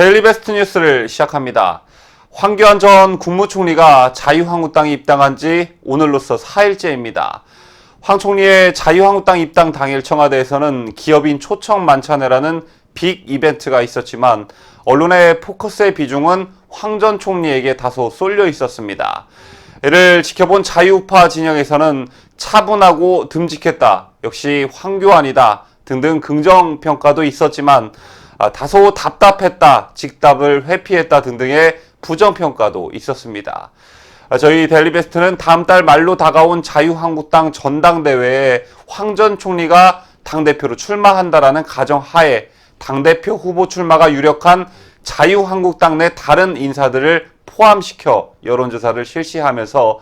데일리베스트 뉴스를 시작합니다. 황교안 전 국무총리가 자유한국당에 입당한 지 오늘로써 4일째입니다. 황 총리의 자유한국당 입당 당일 청와대에서는 기업인 초청 만찬회라는 빅 이벤트가 있었지만 언론의 포커스의 비중은 황 전 총리에게 다소 쏠려 있었습니다. 이를 지켜본 자유우파 진영에서는 차분하고 듬직했다, 역시 황교안이다 등등 긍정평가도 있었지만 다소 답답했다, 직답을 회피했다 등등의 부정평가도 있었습니다. 저희 데일리베스트는 다음 달 말로 다가온 자유한국당 전당대회에 황 전 총리가 당대표로 출마한다라는 가정하에 당대표 후보 출마가 유력한 자유한국당 내 다른 인사들을 포함시켜 여론조사를 실시하면서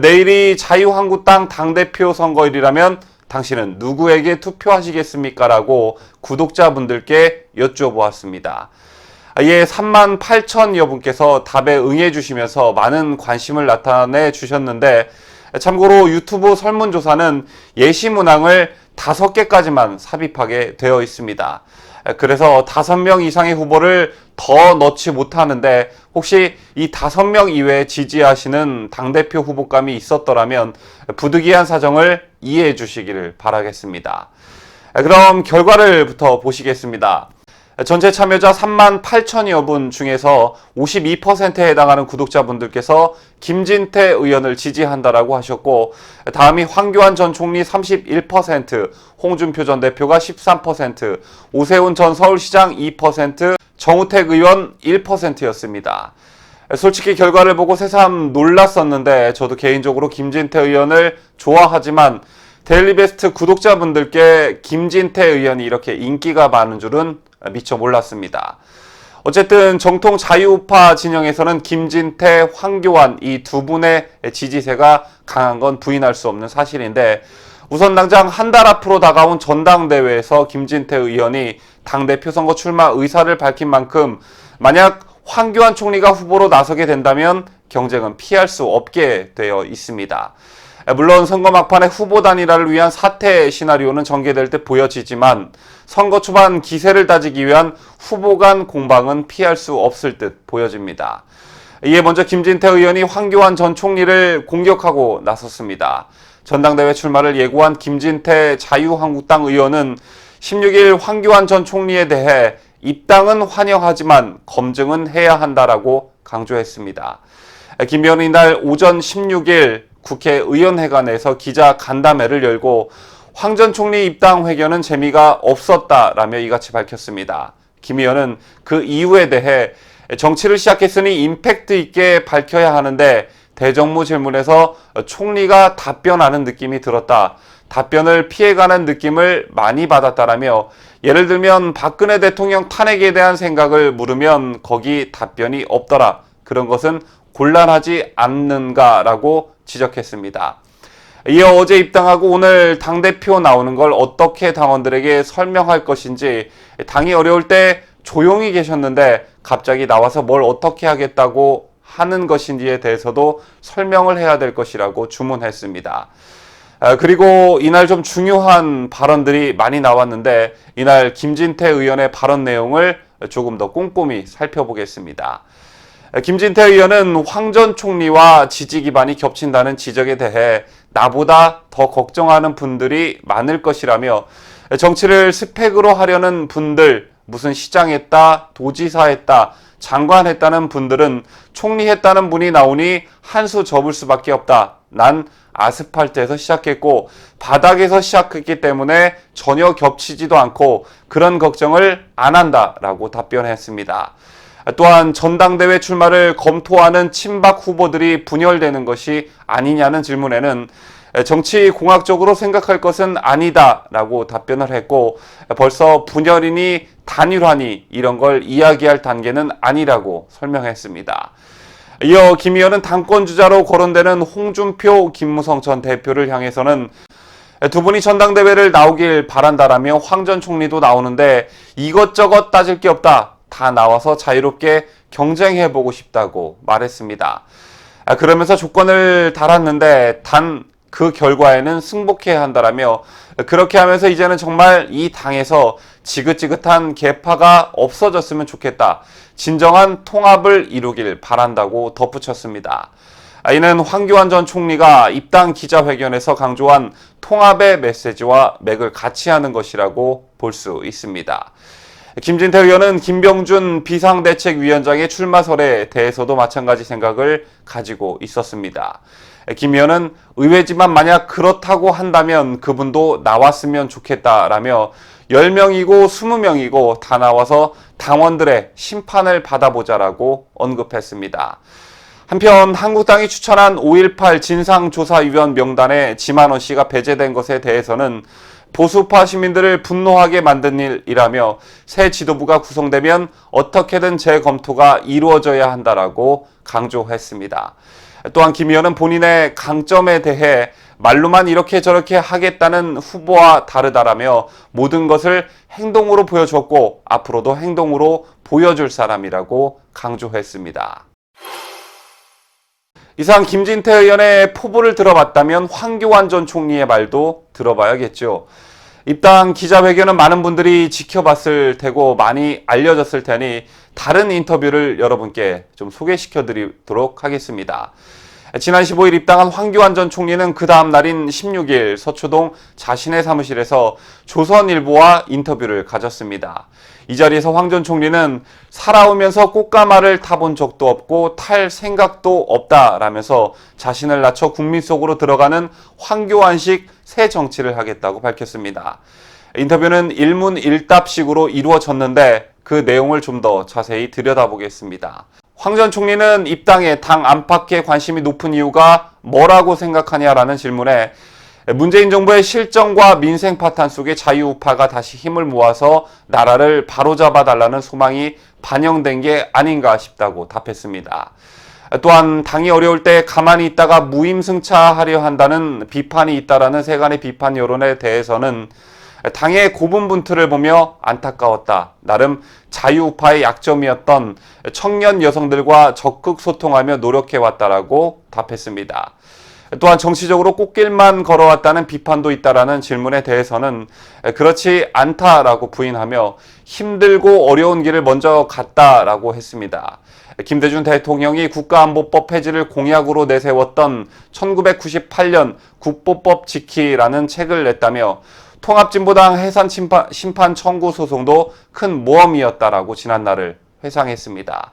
내일이 자유한국당 당대표 선거일이라면 당신은 누구에게 투표하시겠습니까? 라고 구독자분들께 여쭤보았습니다. 이에 38,000여 분께서 답에 응해 주시면서 많은 관심을 나타내 주셨는데, 참고로 유튜브 설문조사는 예시 문항을 5개까지만 삽입하게 되어 있습니다. 그래서 5명 이상의 후보를 더 넣지 못하는데, 혹시 이 5명 이외에 지지하시는 당대표 후보감이 있었더라면 부득이한 사정을 이해해 주시기를 바라겠습니다. 그럼 결과를부터 보시겠습니다. 전체 참여자 38,000여 분 중에서 52%에 해당하는 구독자분들께서 김진태 의원을 지지한다라고 하셨고, 다음이 황교안 전 총리 31%, 홍준표 전 대표가 13%, 오세훈 전 서울시장 2%, 정우택 의원 1%였습니다. 솔직히 결과를 보고 새삼 놀랐었는데, 저도 개인적으로 김진태 의원을 좋아하지만 데일리베스트 구독자분들께 김진태 의원이 이렇게 인기가 많은 줄은 미처 몰랐습니다. 어쨌든 정통 자유우파 진영에서는 김진태, 황교안 이 두 분의 지지세가 강한 건 부인할 수 없는 사실인데, 우선 당장 한 달 앞으로 다가온 전당대회에서 김진태 의원이 당대표 선거 출마 의사를 밝힌 만큼 만약 황교안 총리가 후보로 나서게 된다면 경쟁은 피할 수 없게 되어 있습니다. 물론 선거 막판에 후보 단일화를 위한 사퇴 시나리오는 전개될 듯 보여지지만 선거 초반 기세를 다지기 위한 후보 간 공방은 피할 수 없을 듯 보여집니다. 이에 먼저 김진태 의원이 황교안 전 총리를 공격하고 나섰습니다. 전당대회 출마를 예고한 김진태 자유한국당 의원은 16일 황교안 전 총리에 대해 입당은 환영하지만 검증은 해야 한다라고 강조했습니다. 김 의원은 이날 오전 16일 국회 의원회관에서 기자 간담회를 열고 황 전 총리 입당 회견은 재미가 없었다라며 이같이 밝혔습니다. 김 의원은 그 이유에 대해 정치를 시작했으니 임팩트 있게 밝혀야 하는데 대정부 질문에서 총리가 답변하는 느낌이 들었다. 답변을 피해가는 느낌을 많이 받았다라며, 예를 들면 박근혜 대통령 탄핵에 대한 생각을 물으면 거기 답변이 없더라. 그런 것은 곤란하지 않는가라고 지적했습니다. 이어 어제 입당하고 오늘 당대표 나오는 걸 어떻게 당원들에게 설명할 것인지, 당이 어려울 때 조용히 계셨는데 갑자기 나와서 뭘 어떻게 하겠다고 하는 것인지에 대해서도 설명을 해야 될 것이라고 주문했습니다. 그리고 이날 좀 중요한 발언들이 많이 나왔는데, 이날 김진태 의원의 발언 내용을 조금 더 꼼꼼히 살펴보겠습니다. 김진태 의원은 황 전 총리와 지지 기반이 겹친다는 지적에 대해 나보다 더 걱정하는 분들이 많을 것이라며, 정치를 스펙으로 하려는 분들, 무슨 시장 했다, 도지사 했다, 장관 했다는 분들은 총리 했다는 분이 나오니 한 수 접을 수밖에 없다. 난 아스팔트에서 시작했고 바닥에서 시작했기 때문에 전혀 겹치지도 않고 그런 걱정을 안 한다라고 답변했습니다. 또한 전당대회 출마를 검토하는 친박 후보들이 분열되는 것이 아니냐는 질문에는 정치공학적으로 생각할 것은 아니다라고 답변을 했고, 벌써 분열이니 단일화니 이런 걸 이야기할 단계는 아니라고 설명했습니다. 이어 김 의원은 당권주자로 거론되는 홍준표, 김무성 전 대표를 향해서는 두 분이 전당대회를 나오길 바란다라며 황 전 총리도 나오는데 이것저것 따질 게 없다. 다 나와서 자유롭게 경쟁해보고 싶다고 말했습니다. 그러면서 조건을 달았는데 단 그 결과에는 승복해야 한다라며, 그렇게 하면서 이제는 정말 이 당에서 지긋지긋한 계파가 없어졌으면 좋겠다. 진정한 통합을 이루길 바란다고 덧붙였습니다. 이는 황교안 전 총리가 입당 기자회견에서 강조한 통합의 메시지와 맥을 같이 하는 것이라고 볼 수 있습니다. 김진태 의원은 김병준 비상대책위원장의 출마설에 대해서도 마찬가지 생각을 가지고 있었습니다. 김 의원은 의외지만 만약 그렇다고 한다면 그분도 나왔으면 좋겠다라며 10명이고 20명이고 다 나와서 당원들의 심판을 받아보자라고 언급했습니다. 한편 한국당이 추천한 5.18 진상조사위원 명단에 지만원 씨가 배제된 것에 대해서는 보수파 시민들을 분노하게 만든 일이라며 새 지도부가 구성되면 어떻게든 재검토가 이루어져야 한다라고 강조했습니다. 또한 김 의원은 본인의 강점에 대해 말로만 이렇게 저렇게 하겠다는 후보와 다르다라며 모든 것을 행동으로 보여줬고 앞으로도 행동으로 보여줄 사람이라고 강조했습니다. 이상 김진태 의원의 포부를 들어봤다면 황교안 전 총리의 말도 들어봐야겠죠. 입당 기자회견은 많은 분들이 지켜봤을 테고 많이 알려졌을 테니 다른 인터뷰를 여러분께 좀 소개시켜 드리도록 하겠습니다. 지난 15일 입당한 황교안 전 총리는 그 다음 날인 16일 서초동 자신의 사무실에서 조선일보와 인터뷰를 가졌습니다. 이 자리에서 황 전 총리는 살아오면서 꽃가마를 타본 적도 없고 탈 생각도 없다라면서 자신을 낮춰 국민 속으로 들어가는 황교안식 새 정치를 하겠다고 밝혔습니다. 인터뷰는 일문일답식으로 이루어졌는데 그 내용을 좀 더 자세히 들여다보겠습니다. 황 전 총리는 입당에 당 안팎의 관심이 높은 이유가 뭐라고 생각하냐라는 질문에 문재인 정부의 실정과 민생 파탄 속에 자유우파가 다시 힘을 모아서 나라를 바로잡아달라는 소망이 반영된 게 아닌가 싶다고 답했습니다. 또한 당이 어려울 때 가만히 있다가 무임승차하려 한다는 비판이 있다라는 세간의 비판 여론에 대해서는 당의 고분분투를 보며 안타까웠다. 나름 자유우파의 약점이었던 청년 여성들과 적극 소통하며 노력해왔다라고 답했습니다. 또한 정치적으로 꽃길만 걸어왔다는 비판도 있다라는 질문에 대해서는 그렇지 않다라고 부인하며 힘들고 어려운 길을 먼저 갔다라고 했습니다. 김대중 대통령이 국가안보법 폐지를 공약으로 내세웠던 1998년 국보법 지키라는 책을 냈다며 통합진보당 해산 심판 청구 소송도 큰 모험이었다라고 지난날을 회상했습니다.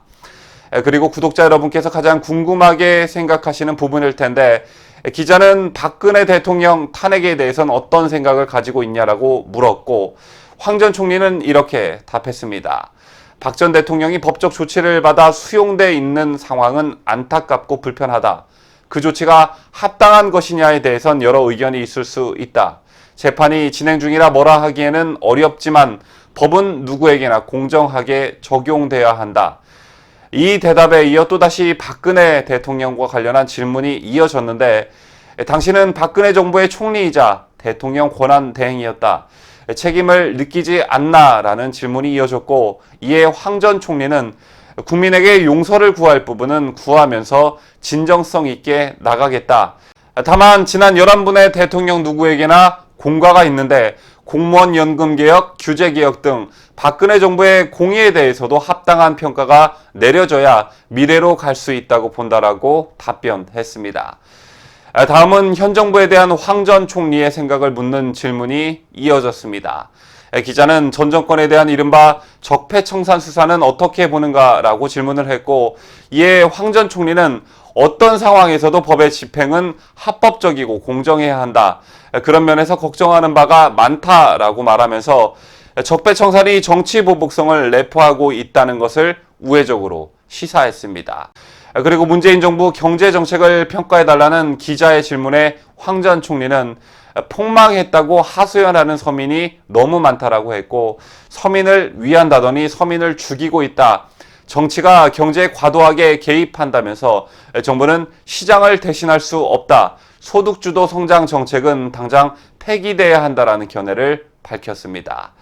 그리고 구독자 여러분께서 가장 궁금하게 생각하시는 부분일 텐데 기자는 박근혜 대통령 탄핵에 대해서는 어떤 생각을 가지고 있냐라고 물었고 황 전 총리는 이렇게 답했습니다. 박 전 대통령이 법적 조치를 받아 수용돼 있는 상황은 안타깝고 불편하다. 그 조치가 합당한 것이냐에 대해선 여러 의견이 있을 수 있다. 재판이 진행 중이라 뭐라 하기에는 어렵지만 법은 누구에게나 공정하게 적용돼야 한다. 이 대답에 이어 또다시 박근혜 대통령과 관련한 질문이 이어졌는데 당신은 박근혜 정부의 총리이자 대통령 권한 대행이었다. 책임을 느끼지 않나라는 질문이 이어졌고 이에 황 전 총리는 국민에게 용서를 구할 부분은 구하면서 진정성 있게 나가겠다. 다만 지난 11분의 대통령 누구에게나 공과가 있는데 공무원 연금 개혁, 규제 개혁 등 박근혜 정부의 공의에 대해서도 합당한 평가가 내려져야 미래로 갈 수 있다고 본다라고 답변했습니다. 다음은 현 정부에 대한 황 전 총리의 생각을 묻는 질문이 이어졌습니다. 기자는 전 정권에 대한 이른바 적폐청산 수사는 어떻게 보는가라고 질문을 했고 이에 황 전 총리는 어떤 상황에서도 법의 집행은 합법적이고 공정해야 한다. 그런 면에서 걱정하는 바가 많다라고 말하면서 적폐청산이 정치 보복성을 내포하고 있다는 것을 우회적으로 시사했습니다. 그리고 문재인 정부 경제정책을 평가해달라는 기자의 질문에 황 전 총리는 폭망했다고 하소연하는 서민이 너무 많다라고 했고 서민을 위한다더니 서민을 죽이고 있다. 정치가 경제에 과도하게 개입한다면서 정부는 시장을 대신할 수 없다. 소득주도 성장 정책은 당장 폐기돼야 한다라는 견해를 밝혔습니다.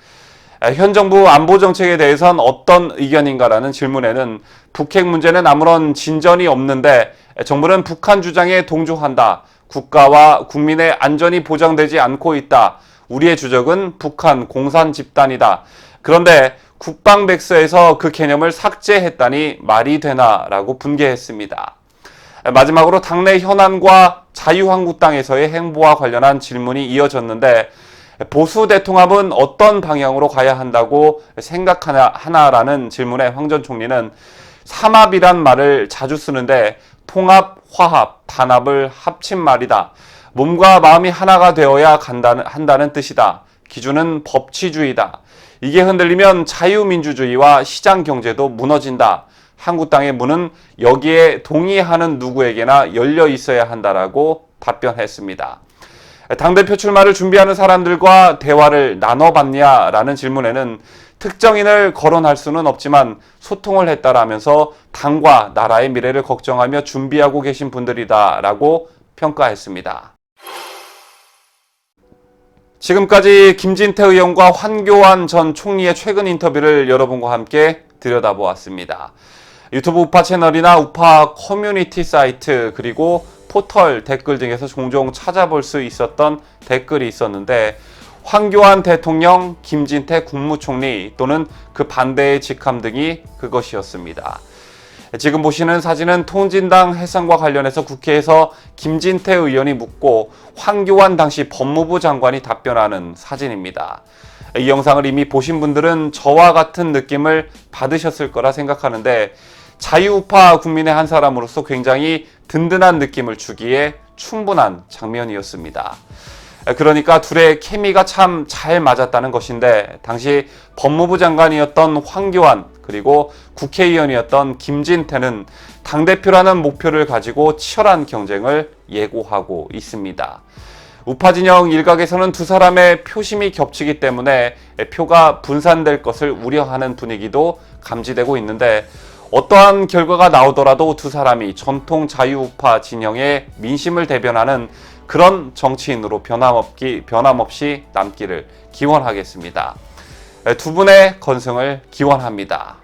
현 정부 안보 정책에 대해선 어떤 의견인가라는 질문에는 북핵 문제는 아무런 진전이 없는데 정부는 북한 주장에 동조한다. 국가와 국민의 안전이 보장되지 않고 있다. 우리의 주적은 북한 공산 집단이다. 그런데 국방백서에서 그 개념을 삭제했다니 말이 되나라고 분개했습니다. 마지막으로 당내 현안과 자유한국당에서의 행보와 관련한 질문이 이어졌는데 보수 대통합은 어떤 방향으로 가야 한다고 생각하나라는 질문에 황 전 총리는 삼합이란 말을 자주 쓰는데 통합, 화합, 단합을 합친 말이다. 몸과 마음이 하나가 되어야 한다는 뜻이다. 기준은 법치주의다. 이게 흔들리면 자유민주주의와 시장경제도 무너진다. 한국당의 문은 여기에 동의하는 누구에게나 열려 있어야 한다라고 답변했습니다. 당대표 출마를 준비하는 사람들과 대화를 나눠봤냐라는 질문에는 특정인을 거론할 수는 없지만 소통을 했다라면서 당과 나라의 미래를 걱정하며 준비하고 계신 분들이다라고 평가했습니다. 지금까지 김진태 의원과 황교안 전 총리의 최근 인터뷰를 여러분과 함께 들여다보았습니다. 유튜브 우파 채널이나 우파 커뮤니티 사이트 그리고 포털 댓글 등에서 종종 찾아볼 수 있었던 댓글이 있었는데 황교안 대통령, 김진태 국무총리 또는 그 반대의 직함 등이 그것이었습니다. 지금 보시는 사진은 통진당 해산과 관련해서 국회에서 김진태 의원이 묻고 황교안 당시 법무부 장관이 답변하는 사진입니다. 이 영상을 이미 보신 분들은 저와 같은 느낌을 받으셨을 거라 생각하는데 자유우파 국민의 한 사람으로서 굉장히 든든한 느낌을 주기에 충분한 장면이었습니다. 그러니까 둘의 케미가 참 잘 맞았다는 것인데 당시 법무부 장관이었던 황교안 그리고 국회의원이었던 김진태는 당대표라는 목표를 가지고 치열한 경쟁을 예고하고 있습니다. 우파 진영 일각에서는 두 사람의 표심이 겹치기 때문에 표가 분산될 것을 우려하는 분위기도 감지되고 있는데 어떠한 결과가 나오더라도 두 사람이 전통 자유우파 진영의 민심을 대변하는 그런 정치인으로 변함없이 남기를 기원하겠습니다. 두 분의 건승을 기원합니다.